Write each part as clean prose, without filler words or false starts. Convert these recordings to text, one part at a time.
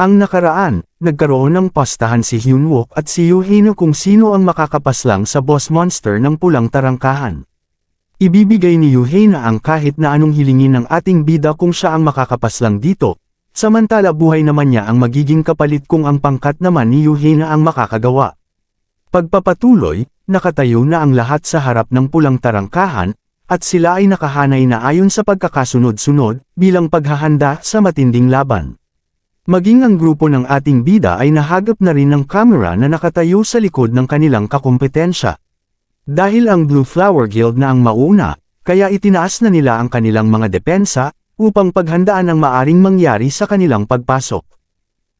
Ang nakaraan, nagkaroon ng pastahan si Hyunwook at si Yoo-hae na kung sino ang makakapaslang sa boss monster ng pulang tarangkahan. Ibibigay ni Yoo-hae na ang kahit na anong hilingin ng ating bida kung siya ang makakapaslang dito, samantala buhay naman niya ang magiging kapalit kung ang pangkat naman ni Yoo-hae na ang makakagawa. Pagpapatuloy, nakatayo na ang lahat sa harap ng pulang tarangkahan, at sila ay nakahanay na ayon sa pagkakasunod-sunod, bilang paghahanda sa matinding laban. Maging ang grupo ng ating bida ay nahagap na rin ng kamera na nakatayo sa likod ng kanilang kakumpetensya. Dahil ang Blue Flower Guild na ang mauna, kaya itinaas na nila ang kanilang mga depensa, upang paghandaan ang maaring mangyari sa kanilang pagpasok.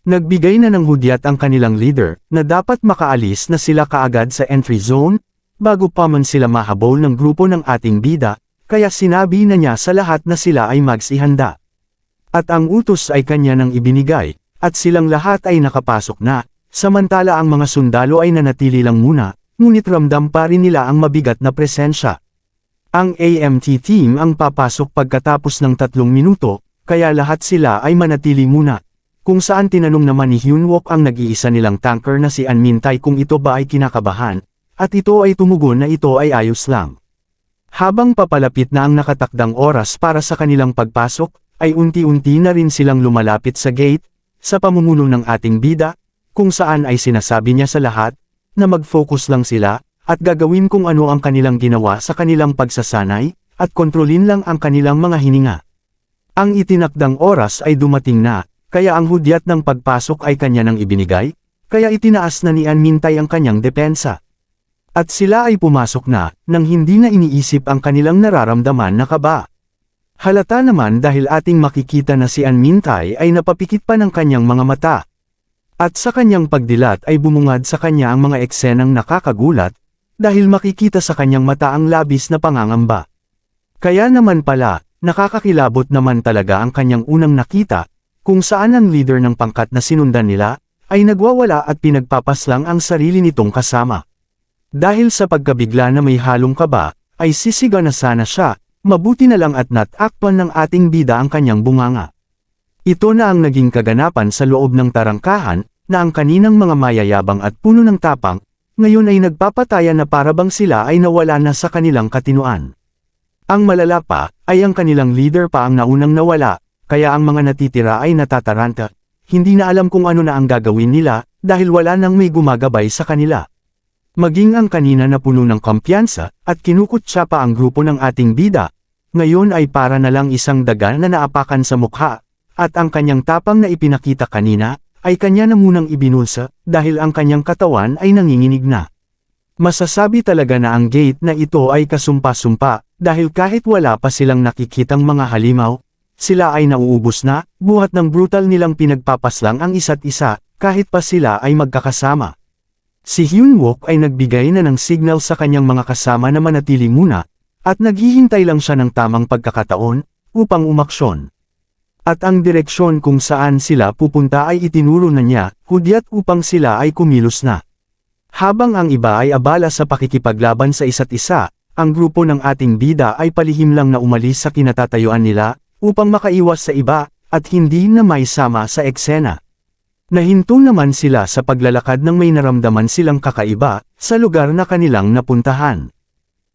Nagbigay na ng hudyat ang kanilang leader, na dapat makaalis na sila kaagad sa entry zone, bago pa man sila mahabol ng grupo ng ating bida, kaya sinabi na niya sa lahat na sila ay magsihanda. At ang utos ay kanya nang ibinigay, at silang lahat ay nakapasok na, samantala ang mga sundalo ay nanatili lang muna, ngunit ramdam pa rin nila ang mabigat na presensya. Ang AMT team ang papasok pagkatapos ng 3 minuto, kaya lahat sila ay manatili muna. Kung saan tinanong naman ni Hyunwook ang nag-iisa nilang tanker na si An Min-tae kung ito ba ay kinakabahan, at ito ay tumugon na ito ay ayos lang. Habang papalapit na ang nakatakdang oras para sa kanilang pagpasok, ay unti-unti na rin silang lumalapit sa gate, sa pamumuno ng ating bida, kung saan ay sinasabi niya sa lahat, na mag-focus lang sila, at gagawin kung ano ang kanilang ginawa sa kanilang pagsasanay, at kontrolin lang ang kanilang mga hininga. Ang itinakdang oras ay dumating na, kaya ang hudyat ng pagpasok ay kanya nang ibinigay, kaya itinaas na ni An Min-tae ang kanyang depensa. At sila ay pumasok na, nang hindi na iniisip ang kanilang nararamdaman na kaba. Halata naman dahil ating makikita na si An Min-tae ay napapikit pa ng kanyang mga mata. At sa kanyang pagdilat ay bumungad sa kanya ang mga eksenang nakakagulat, dahil makikita sa kanyang mata ang labis na pangangamba. Kaya naman pala, nakakakilabot naman talaga ang kanyang unang nakita, kung saan ang leader ng pangkat na sinundan nila, ay nagwawala at pinagpapaslang ang sarili nitong kasama. Dahil sa pagkabigla na may halong kaba, ay sisigaw na sana siya, mabuti na lang at natakpan ng ating bida ang kanyang bunganga. Ito na ang naging kaganapan sa loob ng tarangkahan, na ang kaninang mga mayayabang at puno ng tapang, ngayon ay nagpapatayan na parabang sila ay nawala na sa kanilang katinuan. Ang malala pa, ay ang kanilang leader pa ang naunang nawala, kaya ang mga natitira ay natataranta, hindi na alam kung ano na ang gagawin nila, dahil wala nang may gumagabay sa kanila. Maging ang kanina na puno ng kumpiyansa, at kinukutsa pa ang grupo ng ating bida, ngayon ay para na lang isang daga na naapakan sa mukha, at ang kanyang tapang na ipinakita kanina, ay kanya na munang ibinulsa, dahil ang kanyang katawan ay nanginginig na. Masasabi talaga na ang gate na ito ay kasumpa-sumpa, dahil kahit wala pa silang nakikitang mga halimaw, sila ay nauubos na, buhat ng brutal nilang pinagpapaslang ang isa't isa, kahit pa sila ay magkakasama. Si Hyunwook ay nagbigay na ng signal sa kanyang mga kasama na manatili muna, at naghihintay lang siya ng tamang pagkakataon, upang umaksyon. At ang direksyon kung saan sila pupunta ay itinuro na niya, hudyat upang sila ay kumilos na. Habang ang iba ay abala sa pakikipaglaban sa isa't isa, ang grupo ng ating bida ay palihim lang na umalis sa kinatatayuan nila, upang makaiwas sa iba, at hindi na maisama sa eksena. Nahinto naman sila sa paglalakad nang may naramdaman silang kakaiba, sa lugar na kanilang napuntahan.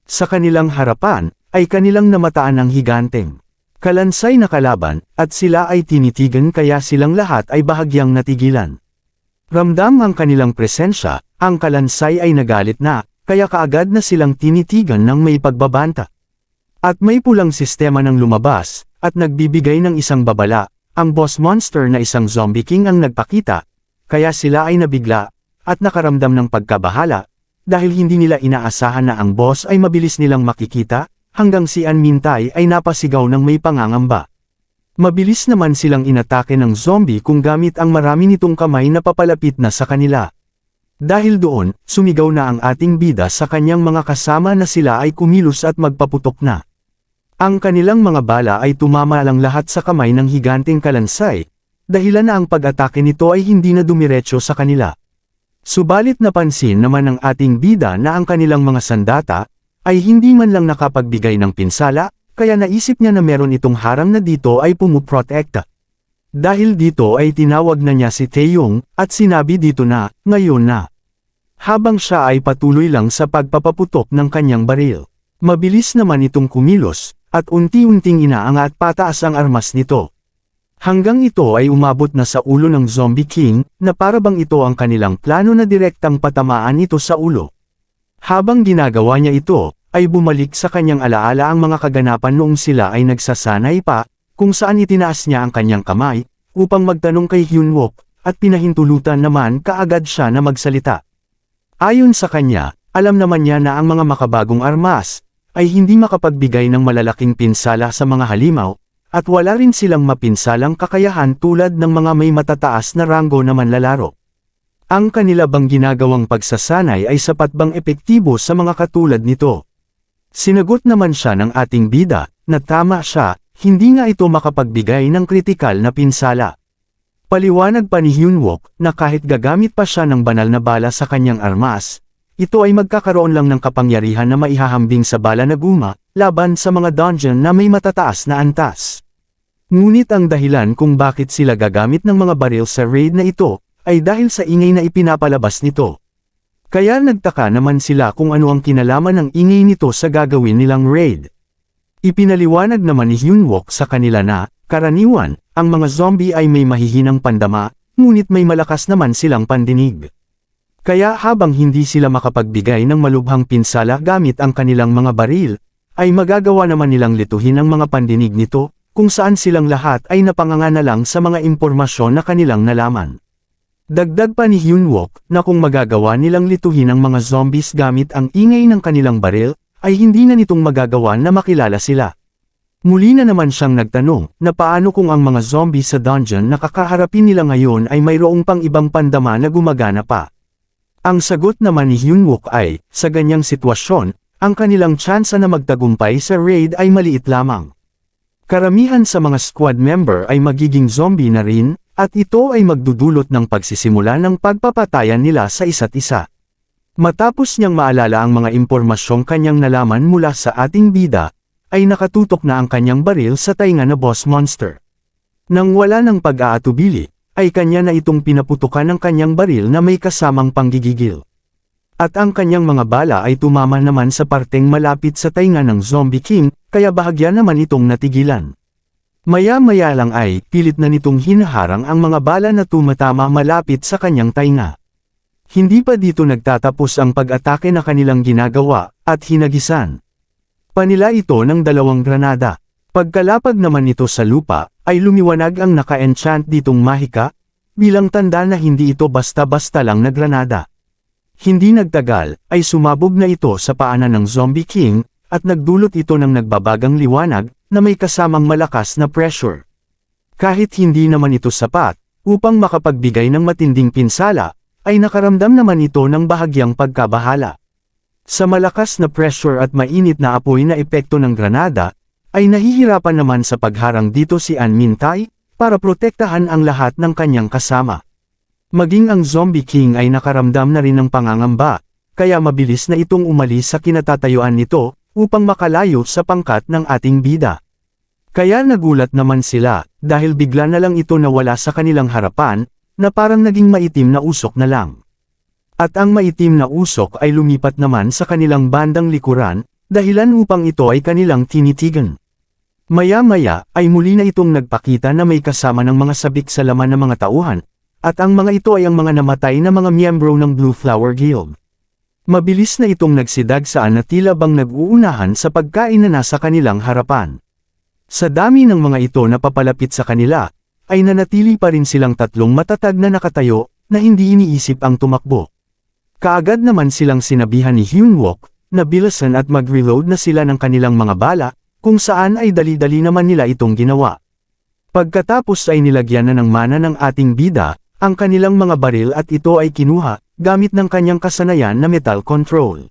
Sa kanilang harapan, ay kanilang namataan ang higanteng kalansay na kalaban, at sila ay tinitigan kaya silang lahat ay bahagyang natigilan. Ramdam ang kanilang presensya, ang kalansay ay nagalit na, kaya kaagad na silang tinitigan ng may pagbabanta. At may pulang sistema ng lumabas, at nagbibigay ng isang babala, ang boss monster na isang zombie king ang nagpakita, kaya sila ay nabigla, at nakaramdam ng pagkabahala, dahil hindi nila inaasahan na ang boss ay mabilis nilang makikita, hanggang si An Min-tae ay napasigaw ng may pangangamba. Mabilis naman silang inatake ng zombie kung gamit ang marami nitong kamay na papalapit na sa kanila. Dahil doon, sumigaw na ang ating bida sa kanyang mga kasama na sila ay kumilos at magpaputok na. Ang kanilang mga bala ay tumama lang lahat sa kamay ng higanteng kalansay, dahilan na ang pag-atake nito ay hindi na dumiretso sa kanila. Subalit napansin naman ng ating bida na ang kanilang mga sandata, ay hindi man lang nakapagbigay ng pinsala, kaya naisip niya na meron itong harang na dito ay pumuprotekta. Dahil dito ay tinawag na niya si Taeyong, at sinabi dito na, ngayon na. Habang siya ay patuloy lang sa pagpapaputok ng kanyang baril. Mabilis naman itong kumilos, at unti-unting inaangat pataas ang armas nito. Hanggang ito ay umabot na sa ulo ng Zombie King, na parabang ito ang kanilang plano na direktang patamaan ito sa ulo. Habang ginagawa niya ito, ay bumalik sa kanyang alaala ang mga kaganapan noong sila ay nagsasanay pa, kung saan itinaas niya ang kanyang kamay, upang magtanong kay Hyunwook, at pinahintulutan naman kaagad siya na magsalita. Ayon sa kanya, alam naman niya na ang mga makabagong armas, ay hindi makapagbigay ng malalaking pinsala sa mga halimaw, at wala rin silang mapinsalang kakayahan tulad ng mga may matataas na ranggo na manlalaro. Ang kanila bang ginagawang pagsasanay ay sapat bang epektibo sa mga katulad nito? Sinagot naman siya ng ating bida, na tama siya, hindi nga ito makapagbigay ng kritikal na pinsala. Paliwanag pa ni Hyunwook, na kahit gagamit pa siya ng banal na bala sa kanyang armas, ito ay magkakaroon lang ng kapangyarihan na maihahambing sa bala na guma, laban sa mga dungeon na may matataas na antas. Ngunit ang dahilan kung bakit sila gagamit ng mga baril sa raid na ito, ay dahil sa ingay na ipinapalabas nito. Kaya nagtaka naman sila kung ano ang kinalaman ng ingay nito sa gagawin nilang raid. Ipinaliwanag naman ni Hyunwook sa kanila na, karaniwan, ang mga zombie ay may mahihinang pandama, ngunit may malakas naman silang pandinig. Kaya habang hindi sila makapagbigay ng malubhang pinsala gamit ang kanilang mga baril, ay magagawa naman nilang lituhin ang mga pandinig nito, kung saan silang lahat ay napanganga na lang sa mga impormasyon na kanilang nalaman. Dagdag pa ni Hyunwook, na kung magagawa nilang lituhin ang mga zombies gamit ang ingay ng kanilang baril, ay hindi na nitong magagawa na makilala sila. Muli na naman siyang nagtanong, na paano kung ang mga zombies sa dungeon na kakaharapin nila ngayon ay mayroong pang ibang pandama na gumagana pa. Ang sagot naman ni Hyunwook ay, sa ganyang sitwasyon, ang kanilang tsansa na magtagumpay sa raid ay maliit lamang. Karamihan sa mga squad member ay magiging zombie na rin, at ito ay magdudulot ng pagsisimula ng pagpapatayan nila sa isa't isa. Matapos niyang maalala ang mga impormasyong kanyang nalaman mula sa ating bida, ay nakatutok na ang kanyang baril sa tainga na boss monster. Nang wala ng pag-aatubili, ay kanya na itong pinaputukan ng kanyang baril na may kasamang panggigigil. At ang kanyang mga bala ay tumama naman sa parteng malapit sa tainga ng Zombie King, kaya bahagya naman itong natigilan. Maya-maya lang ay, pilit na nitong hinaharang ang mga bala na tumatama malapit sa kanyang tainga. Hindi pa dito nagtatapos ang pag-atake na kanilang ginagawa, at hinagisan panila ito ng 2 granada. Pagkalapag naman ito sa lupa, ay lumiwanag ang naka-enchant ditong mahika, bilang tanda na hindi ito basta-basta lang na granada. Hindi nagtagal, ay sumabog na ito sa paanan ng Zombie King, at nagdulot ito ng nagbabagang liwanag, na may kasamang malakas na pressure. Kahit hindi naman ito sapat, upang makapagbigay ng matinding pinsala, ay nakaramdam naman ito ng bahagyang pagkabahala. Sa malakas na pressure at mainit na apoy na epekto ng granada, ay nahihirapan naman sa pagharang dito si An Mintai, para protektahan ang lahat ng kanyang kasama. Maging ang Zombie King ay nakaramdam na rin ng pangangamba, kaya mabilis na itong umalis sa kinatatayuan nito, upang makalayo sa pangkat ng ating bida. Kaya nagulat naman sila, dahil bigla na lang ito nawala sa kanilang harapan, na parang naging maitim na usok na lang. At ang maitim na usok ay lumipat naman sa kanilang bandang likuran, dahilan upang ito ay kanilang tinitigan. Maya-maya, ay muli na itong nagpakita na may kasama ng mga sabik sa laman ng mga tauhan, at ang mga ito ay ang mga namatay na mga miyembro ng Blue Flower Guild. Mabilis na itong nagsidagsaan na tila bang nag-uunahan sa pagkain na nasa kanilang harapan. Sa dami ng mga ito na papalapit sa kanila, ay nanatili pa rin silang 3 matatag na nakatayo, na hindi iniisip ang tumakbo. Kaagad naman silang sinabihan ni Hyunwook, na bilisan at mag-reload na sila ng kanilang mga bala, kung saan ay dali-dali naman nila itong ginawa. Pagkatapos ay nilagyan na ng mana ng ating bida, ang kanilang mga baril at ito ay kinuha, gamit ng kanyang kasanayan na metal control.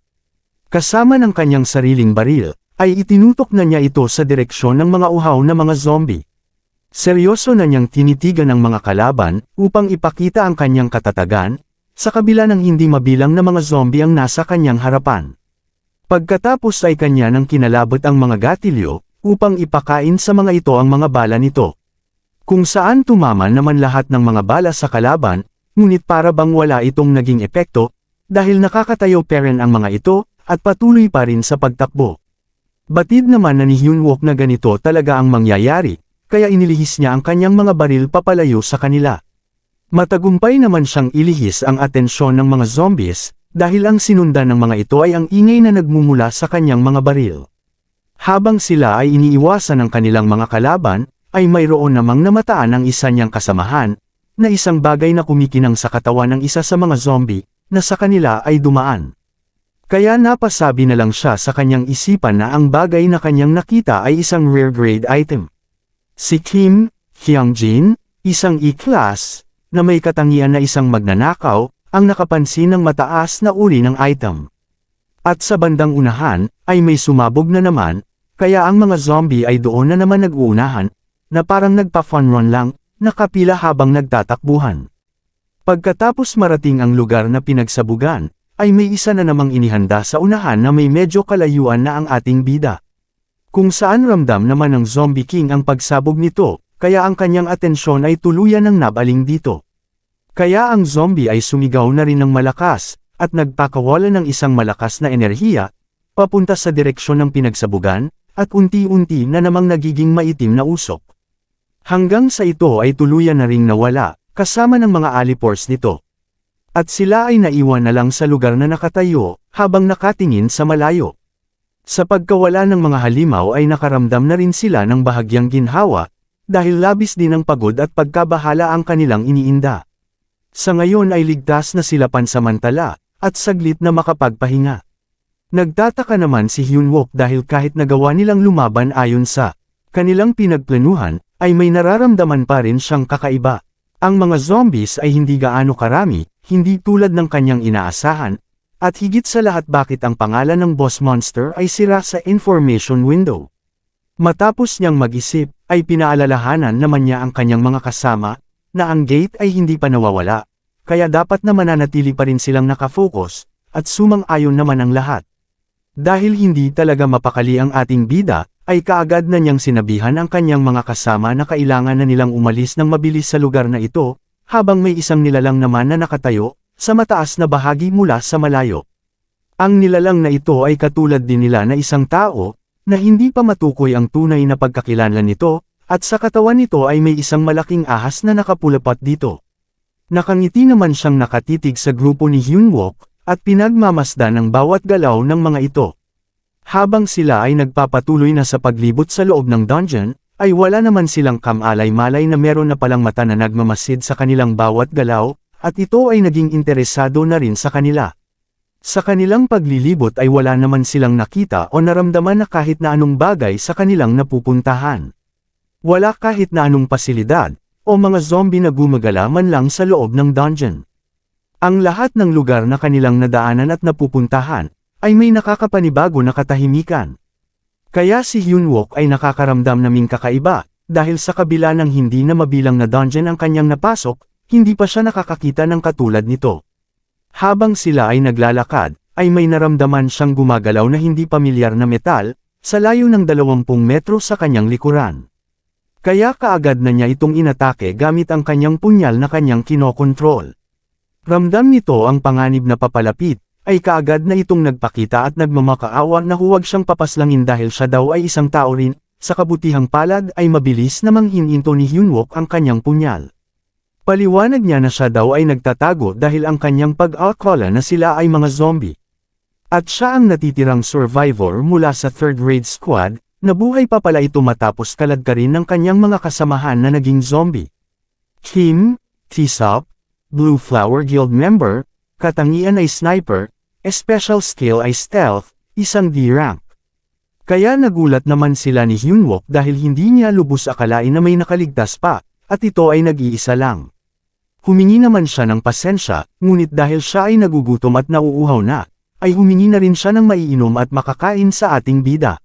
Kasama ng kanyang sariling baril, ay itinutok na niya ito sa direksyon ng mga uhaw na mga zombie. Seryoso na niyang tinitigan ang mga kalaban, upang ipakita ang kanyang katatagan, sa kabila ng hindi mabilang na mga zombie ang nasa kanyang harapan. Pagkatapos ay kanya nang kinalabot ang mga gatilyo, upang ipakain sa mga ito ang mga bala nito. Kung saan tumama naman lahat ng mga bala sa kalaban, ngunit para bang wala itong naging epekto, dahil nakakatayo pa rin ang mga ito, at patuloy pa rin sa pagtakbo. Batid naman na ni Hyunwook na ganito talaga ang mangyayari, kaya inilihis niya ang kanyang mga baril papalayo sa kanila. Matagumpay naman siyang ilihis ang atensyon ng mga zombies, dahil ang sinundan ng mga ito ay ang ingay na nagmumula sa kanyang mga baril. Habang sila ay iniiwasan ng kanilang mga kalaban, ay mayroon namang namataan ang isa niyang kasamahan, na isang bagay na kumikinang sa katawan ng isa sa mga zombie, na sa kanila ay dumaan. Kaya napasabi na lang siya sa kanyang isipan na ang bagay na kanyang nakita ay isang rare grade item. Si Kim Hyung-jin, isang E-class, na may katangian na isang magnanakaw, ang nakapansin ng mataas na uri ng item. At sa bandang unahan, ay may sumabog na naman, kaya ang mga zombie ay doon na naman nag-uunahan, na parang nagpa-fun run lang, nakapila habang nagtatakbuhan. Pagkatapos marating ang lugar na pinagsabugan, ay may isa na namang inihanda sa unahan na may medyo kalayuan na ang ating bida. Kung saan ramdam naman ng Zombie King ang pagsabog nito, kaya ang kanyang atensyon ay tuluyan ng nabaling dito. Kaya ang zombie ay sumigaw na rin ng malakas, at nagpakawala ng isang malakas na enerhiya, papunta sa direksyon ng pinagsabugan, at unti-unti na namang nagiging maitim na usok. Hanggang sa ito ay tuluyan na ring nawala, kasama ng mga alipores nito. At sila ay naiwan na lang sa lugar na nakatayo, habang nakatingin sa malayo. Sa pagkawala ng mga halimaw ay nakaramdam na rin sila ng bahagyang ginhawa, dahil labis din ang pagod at pagkabahala ang kanilang iniinda. Sa ngayon ay ligtas na sila pansamantala, at saglit na makapagpahinga. Nagtataka naman si Hyunwook dahil kahit nagawa nilang lumaban ayon sa kanilang pinagplanuhan, ay may nararamdaman pa rin siyang kakaiba. Ang mga zombies ay hindi gaano karami, hindi tulad ng kanyang inaasahan, at higit sa lahat bakit ang pangalan ng boss monster ay sira sa information window. Matapos niyang mag-isip, ay pinaalalahanan naman niya ang kanyang mga kasama, na ang gate ay hindi pa nawawala, kaya dapat na mananatili pa rin silang nakafocus, at sumang-ayon naman ang lahat. Dahil hindi talaga mapakali ang ating bida, ay kaagad na niyang sinabihan ang kanyang mga kasama na kailangan na nilang umalis ng mabilis sa lugar na ito, habang may isang nilalang naman na nakatayo, sa mataas na bahagi mula sa malayo. Ang nilalang na ito ay katulad din nila na isang tao, na hindi pa matukoy ang tunay na pagkakilanlan nito, at sa katawan nito ay may isang malaking ahas na nakapulapat dito. Nakangiti naman siyang nakatitig sa grupo ni Hyunwook, at pinagmamasdan ang bawat galaw ng mga ito. Habang sila ay nagpapatuloy na sa paglibot sa loob ng dungeon, ay wala naman silang kamalay-malay na meron na palang mata na nagmamasid sa kanilang bawat galaw, at ito ay naging interesado na rin sa kanila. Sa kanilang paglilibot ay wala naman silang nakita o naramdaman na kahit na anong bagay sa kanilang napupuntahan. Wala kahit na anong pasilidad, o mga zombie na gumagala man lang sa loob ng dungeon. Ang lahat ng lugar na kanilang nadaanan at napupuntahan, ay may nakakapanibago na katahimikan. Kaya si Hyunwook ay nakakaramdam naming kakaiba, dahil sa kabila ng hindi na mabilang na dungeon ang kanyang napasok, hindi pa siya nakakakita ng katulad nito. Habang sila ay naglalakad, ay may naramdaman siyang gumagalaw na hindi pamilyar na metal, sa layo ng 20 metro sa kanyang likuran. Kaya kaagad na niya itong inatake gamit ang kanyang punyal na kanyang kinokontrol. Ramdam nito ang panganib na papalapit, ay kaagad na itong nagpakita at nagmamakaawa na huwag siyang papaslangin dahil siya daw ay isang tao rin, sa kabutihang palad ay mabilis namang hininto ni Hyunwook ang kanyang punyal. Paliwanag niya na siya daw ay nagtatago dahil ang kanyang pag-akala na sila ay mga zombie. At siya ang natitirang survivor mula sa third raid squad, nabuhay pa pala ito matapos kaladkarin ng kanyang mga kasamahan na naging zombie. Kim T-Sop, Blue Flower Guild member, katangian ay sniper, special skill ay stealth, isang D-rank. Kaya nagulat naman sila ni Hyunwook dahil hindi niya lubos akalain na may nakaligtas pa, at ito ay nag-iisa lang. Humingi naman siya ng pasensya, ngunit dahil siya ay nagugutom at nauuhaw na, ay humingi na rin siya ng maiinom at makakain sa ating bida.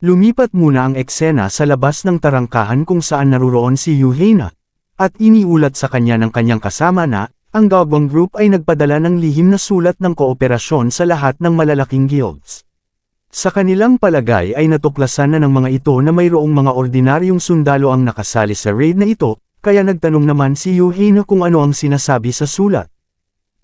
Lumipat muna ang eksena sa labas ng tarangkahan kung saan naruroon si Yuhena, at iniulat sa kanya ng kanyang kasama na, ang Gagwang Group ay nagpadala ng lihim na sulat ng kooperasyon sa lahat ng malalaking guilds. Sa kanilang palagay ay natuklasan na ng mga ito na mayroong mga ordinaryong sundalo ang nakasali sa raid na ito, kaya nagtanong naman si Yuhei kung ano ang sinasabi sa sulat.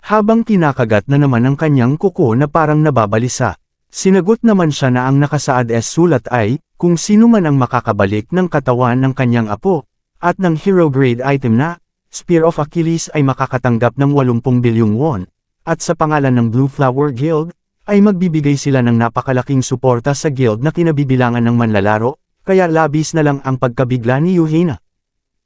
Habang kinakagat na naman ang kanyang kuko na parang nababalisa. Sinagot naman siya na ang nakasaad sulat ay, kung sino man ang makakabalik ng katawan ng kanyang apo, at ng hero grade item na, Spear of Achilles ay makakatanggap ng 80 bilyong won, at sa pangalan ng Blue Flower Guild, ay magbibigay sila ng napakalaking suporta sa guild na kinabibilangan ng manlalaro, kaya labis na lang ang pagkabigla ni Yuhei.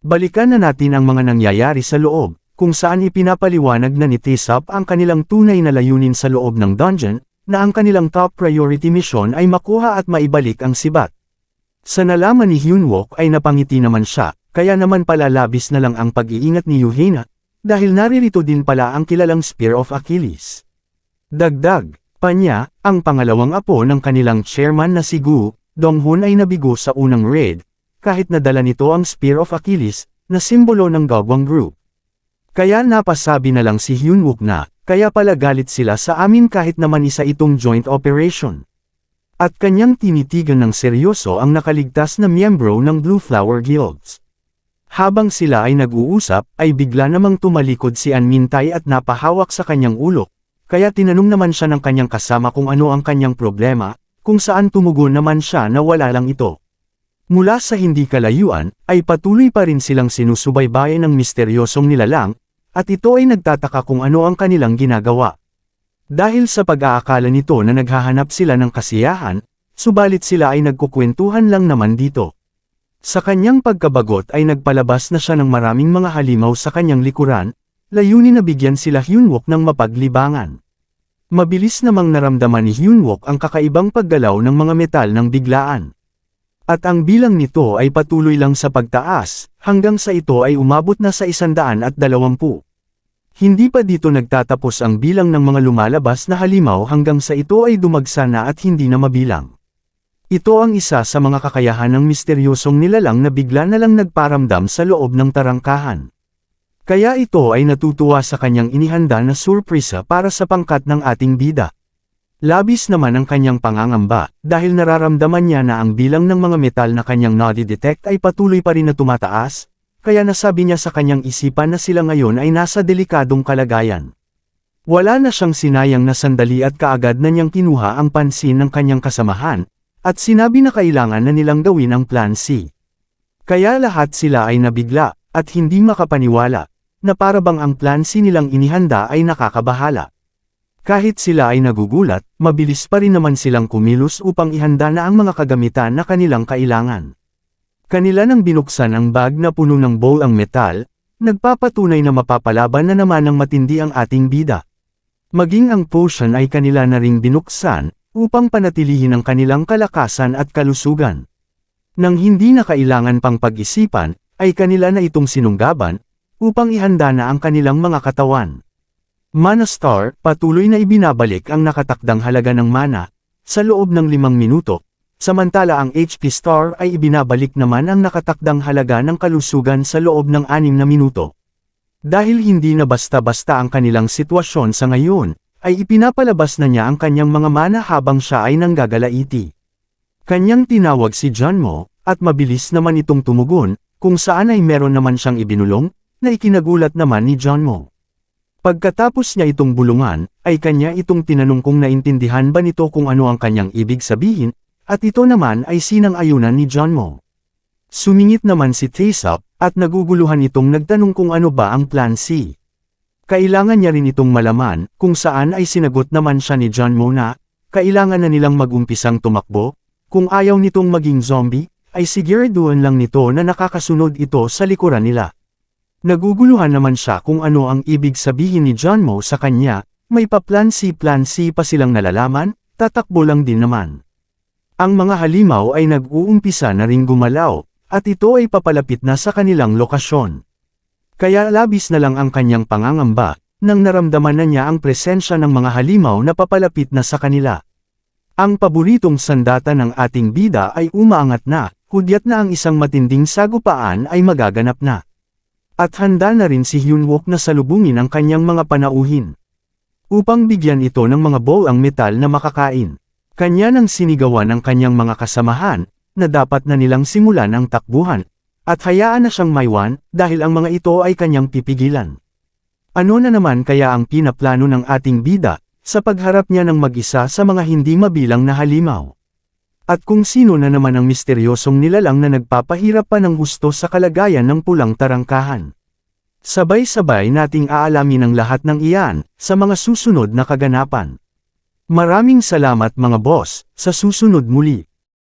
Balikan na natin ang mga nangyayari sa loob, kung saan ipinapaliwanag na ni Taesop ang kanilang tunay na layunin sa loob ng dungeon, na ang kanilang top priority mission ay makuha at maibalik ang sibat. Sa nalaman ni Hyunwook ay napangiti naman siya, kaya naman pala labis na lang ang pag-iingat ni Yuhei, dahil naririto din pala ang kilalang Spear of Achilles. Dagdag pa niya, ang pangalawang apo ng kanilang chairman na si Gu Donghun ay nabigo sa unang raid, kahit nadala nito ang Spear of Achilles, na simbolo ng Gagwang Group. Kaya napasabi na lang si Hyunwook na, kaya pala galit sila sa amin kahit naman isa itong joint operation. At kanyang tinitigan ng seryoso ang nakaligtas na miyembro ng Blue Flower Guilds. Habang sila ay nag-uusap, ay bigla namang tumalikod si An Mintai at napahawak sa kanyang ulo, kaya tinanong naman siya ng kanyang kasama kung ano ang kanyang problema, kung saan tumugon naman siya na wala lang ito. Mula sa hindi kalayuan, ay patuloy pa rin silang sinusubaybayan ng misteryosong nilalang, at ito ay nagtataka kung ano ang kanilang ginagawa. Dahil sa pag-aakala nito na naghahanap sila ng kasiyahan, subalit sila ay nagkukwentuhan lang naman dito. Sa kanyang pagkabagot ay nagpalabas na siya ng maraming mga halimaw sa kanyang likuran, layunin na bigyan sila Hyunwook ng mapaglibangan. Mabilis namang naramdaman ni Hyunwook ang kakaibang paggalaw ng mga metal ng biglaan. At ang bilang nito ay patuloy lang sa pagtaas, hanggang sa ito ay umabot na sa 120. Hindi pa dito nagtatapos ang bilang ng mga lumalabas na halimaw hanggang sa ito ay dumagsa na at hindi na mabilang. Ito ang isa sa mga kakayahan ng misteryosong nilalang na bigla na lang nagparamdam sa loob ng tarangkahan. Kaya ito ay natutuwa sa kanyang inihanda na surpresa para sa pangkat ng ating bida. Labis naman ang kanyang pangangamba, dahil nararamdaman niya na ang bilang ng mga metal na kanyang nadi-detect ay patuloy pa rin na tumataas, kaya nasabi niya sa kanyang isipan na sila ngayon ay nasa delikadong kalagayan. Wala na siyang sinayang na sandali at kaagad na niyang kinuha ang pansin ng kanyang kasamahan, at sinabi na kailangan na nilang gawin ang Plan C. Kaya lahat sila ay nabigla, at hindi makapaniwala, na parabang ang Plan C nilang inihanda ay nakakabahala. Kahit sila ay nagugulat, mabilis pa rin naman silang kumilos upang ihanda na ang mga kagamitan na kanilang kailangan. Kanila nang binuksan ang bag na puno ng bowl ang metal, nagpapatunay na mapapalaban na naman ng matindi ang ating bida. Maging ang potion ay kanila na ring binuksan, upang panatilihin ang kanilang kalakasan at kalusugan. Nang hindi na kailangan pang pag-isipan, ay kanila na itong sinunggaban, upang ihanda na ang kanilang mga katawan. Mana Star, patuloy na ibinabalik ang nakatakdang halaga ng mana, sa loob ng 5 minuto, samantala ang HP Star ay ibinabalik naman ang nakatakdang halaga ng kalusugan sa loob ng 6 na minuto. Dahil hindi na basta-basta ang kanilang sitwasyon sa ngayon, ay ipinapalabas na niya ang kanyang mga mana habang siya ay nanggagalaiti. Kanyang tinawag si Junmo, at mabilis naman itong tumugon, kung saan ay meron naman siyang ibinulong, na ikinagulat naman ni Junmo. Pagkatapos niya itong bulungan, ay kanya itong tinanong kung naintindihan ba nito kung ano ang kanyang ibig sabihin, at ito naman ay sinang-ayunan ni Junmo. Sumingit naman si Taesop, at naguguluhan itong nagtanong kung ano ba ang Plan C. Kailangan niya rin itong malaman, kung saan ay sinagot naman siya ni Junmo na, kailangan na nilang mag-umpisang tumakbo, kung ayaw nitong maging zombie, ay siguraduhan lang nito na nakakasunod ito sa likuran nila. Naguguluhan naman siya kung ano ang ibig sabihin ni Junmo sa kanya, may pa-Plan C pa silang nalalaman, tatakbo lang din naman. Ang mga halimaw ay nag-uumpisa na ring gumalaw, at ito ay papalapit na sa kanilang lokasyon. Kaya labis na lang ang kanyang pangangamba, nang naramdaman na niya ang presensya ng mga halimaw na papalapit na sa kanila. Ang paboritong sandata ng ating bida ay umaangat na, hudyat na ang isang matinding sagupaan ay magaganap na. At handa na rin si Hyunwook na salubungin ang kanyang mga panauhin. Upang bigyan ito ng mga bowl ang metal na makakain. Kanya nang sinigawan ng kanyang mga kasamahan, na dapat na nilang simulan ang takbuhan, at hayaan na siyang maiwan, dahil ang mga ito ay kanyang pipigilan. Ano na naman kaya ang pinaplano ng ating bida, sa pagharap niya ng mag-isa sa mga hindi mabilang na halimaw? At kung sino na naman ang misteryosong nilalang na nagpapahirap pa ng husto sa kalagayan ng pulang tarangkahan? Sabay-sabay nating aalamin ang lahat ng iyan, sa mga susunod na kaganapan. Maraming salamat mga boss, sa susunod muli.